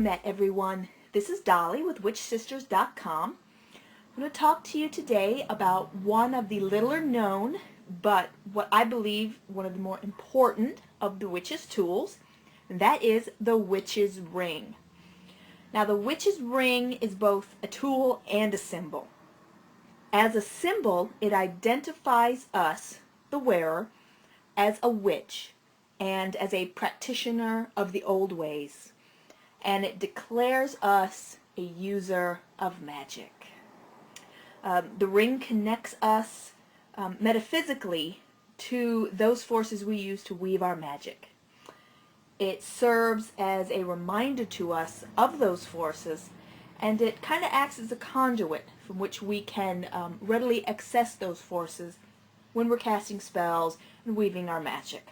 Welcome back, everyone. This is Dolly with WitchSisters.com. I'm going to talk to you today about one of the littler known, but what I believe one of the more important of the witch's tools, and that is the witch's ring. Now, the witch's ring is both a tool and a symbol. As a symbol, it identifies us, the wearer, as a witch and as a practitioner of the old ways. And it declares us a user of magic. The ring connects us metaphysically to those forces we use to weave our magic. It serves as a reminder to us of those forces, and it kind of acts as a conduit from which we can readily access those forces when we're casting spells and weaving our magic.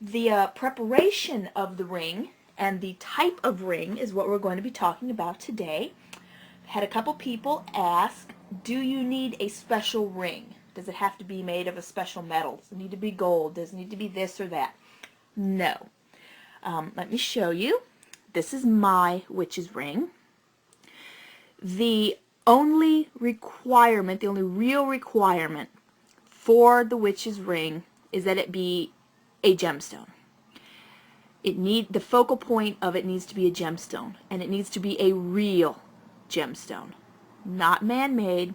The preparation of the ring and the type of ring is what we're going to be talking about today. I've had a couple people ask, do you need a special ring? Does it have to be made of a special metal? Does it need to be gold? Does it need to be this or that? No. Let me show you. This is my witch's ring. The only requirement, the only real requirement for the witch's ring is that it be a gemstone. The focal point of it needs to be a gemstone, and it needs to be a real gemstone, not man-made,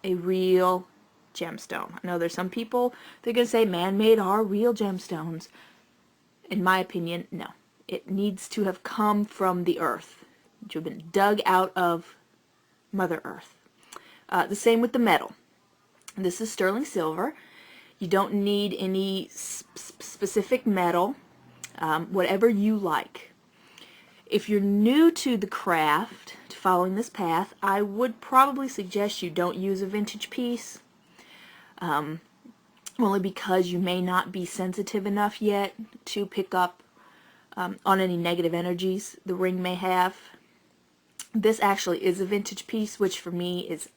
a real gemstone. I know there's some people that are going to say man-made are real gemstones. In my opinion, no. It needs to have come from the earth, to have been dug out of Mother Earth. The same with the metal. This is sterling silver. You don't need any specific metal, whatever you like. If you're new to the craft, to following this path, I would probably suggest you don't use a vintage piece, only because you may not be sensitive enough yet to pick up on any negative energies the ring may have. This actually is a vintage piece, which for me is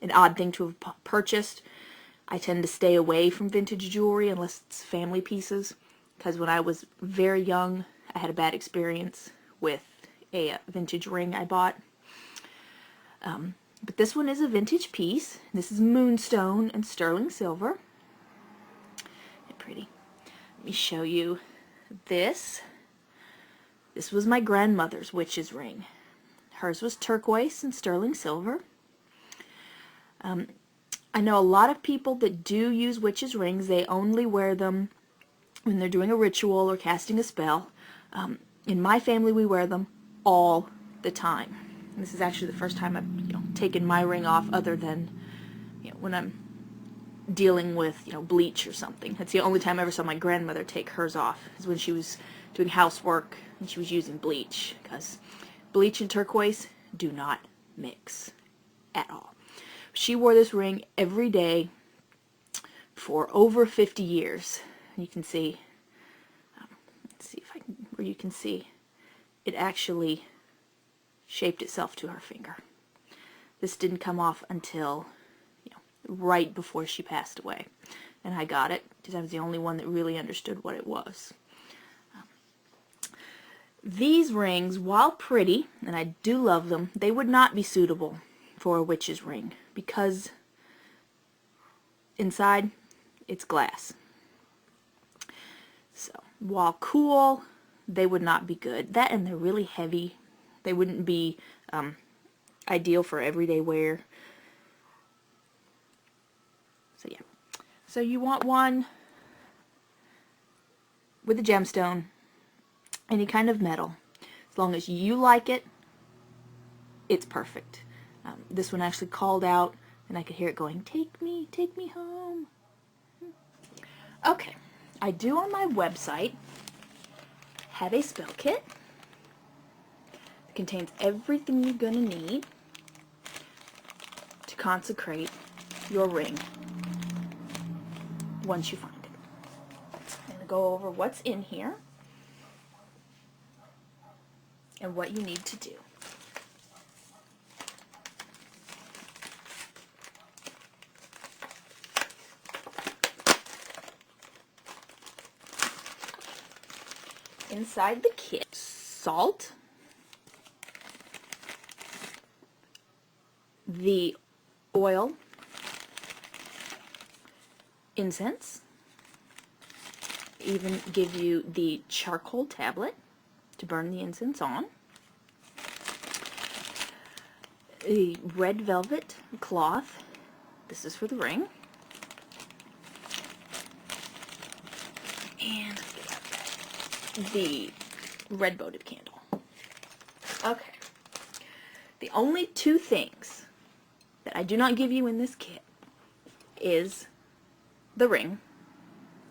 an odd thing to have purchased. I tend to stay away from vintage jewelry unless it's family pieces, because when I was very young, I had a bad experience with a vintage ring I bought. But this one is a vintage piece. This is moonstone and sterling silver. Pretty. Let me show you this. This was my grandmother's witch's ring. Hers was turquoise and sterling silver. I know a lot of people that do use witch's rings. They only wear them when they're doing a ritual or casting a spell. In my family, we wear them all the time. And this is actually the first time I've taken my ring off, other than when I'm dealing with bleach or something. That's the only time I ever saw my grandmother take hers off, is when she was doing housework and she was using bleach, because bleach and turquoise do not mix at all. She wore this ring every day for over 50 years. You can see, let's see if I can, where you can see, it actually shaped itself to her finger. This didn't come off until right before she passed away, and I got it because I was the only one that really understood what it was. These rings, while pretty, and I do love them, they would not be suitable for a witch's ring, because inside it's glass. So while cool, they would not be good. That, and they're really heavy. They wouldn't be ideal for everyday wear. So yeah. So you want one with a gemstone, any kind of metal. As long as you like it, it's perfect. This one actually called out, and I could hear it going, take me home. Okay, I do on my website have a spell kit. It contains everything you're going to need to consecrate your ring once you find it. I'm going to go over what's in here and what you need to do. Inside the kit, salt, the oil, incense, even give you the charcoal tablet to burn the incense on, a red velvet cloth, this is for the ring, and the red votive candle. Okay. The only two things that I do not give you in this kit is the ring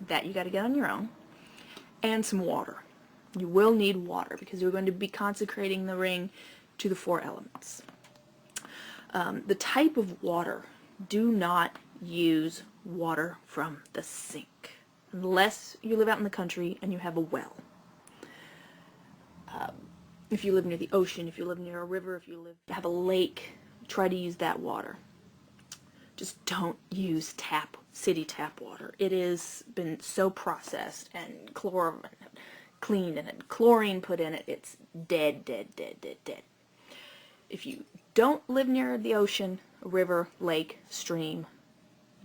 that you got to get on your own, and some water. You will need water because you're going to be consecrating the ring to the 4 elements. The type of water, do not use water from the sink unless you live out in the country and you have a well. If you live near the ocean, if you live near a river, if you have a lake, try to use that water. Just don't use city tap water. It has been so processed and cleaned and chlorine put in it. It's dead, dead, dead, dead, dead. If you don't live near the ocean, a river, lake, stream,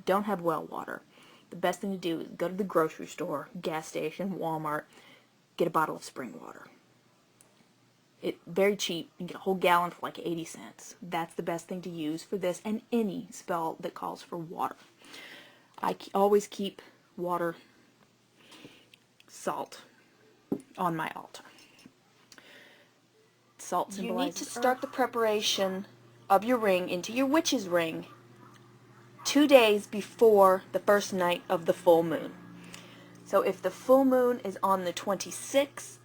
don't have well water, the best thing to do is go to the grocery store, gas station, Walmart, get a bottle of spring water. It's very cheap. You can get a whole gallon for like 80 cents. That's the best thing to use for this and any spell that calls for water. I always keep water, salt on my altar. Salt symbolizes. You need to start the preparation of your ring into your witch's ring 2 days before the first night of the full moon. So if the full moon is on the 26th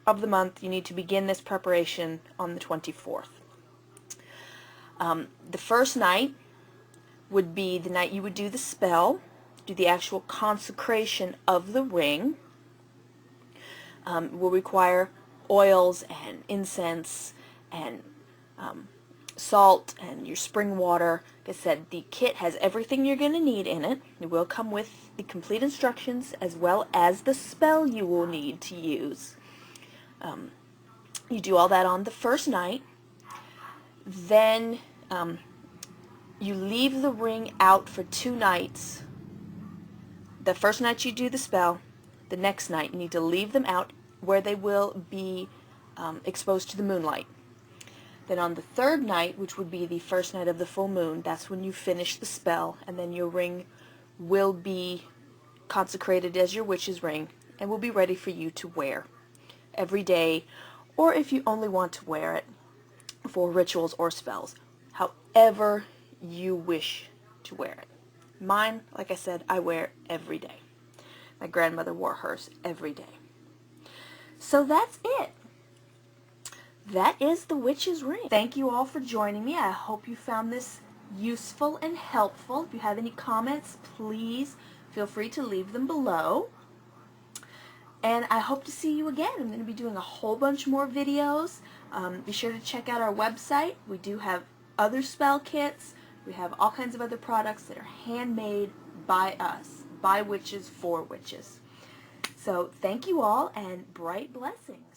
of the month, you need to begin this preparation on the 24th. The first night would be the night you would do the spell, do the actual consecration of the ring. Will require oils and incense and salt and your spring water. Like I said, the kit has everything you're going to need in it. It will come with the complete instructions as well as the spell you will need to use. You do all that on the first night. Then you leave the ring out for 2 nights. The first night you do the spell, the next night you need to leave them out where they will be exposed to the moonlight. Then on the third night, which would be the first night of the full moon, that's when you finish the spell, and then your ring will be consecrated as your witch's ring and will be ready for you to wear every day, or if you only want to wear it for rituals or spells, however you wish to wear it. Mine, like I said, I wear every day. My grandmother wore hers every day. So that's it. That is the witch's ring. Thank you all for joining me. I hope you found this useful and helpful. If you have any comments, please feel free to leave them below. And I hope to see you again. I'm going to be doing a whole bunch more videos. Be sure to check out our website. We do have other spell kits. We have all kinds of other products that are handmade by us, by witches, for witches. So thank you all, and bright blessings.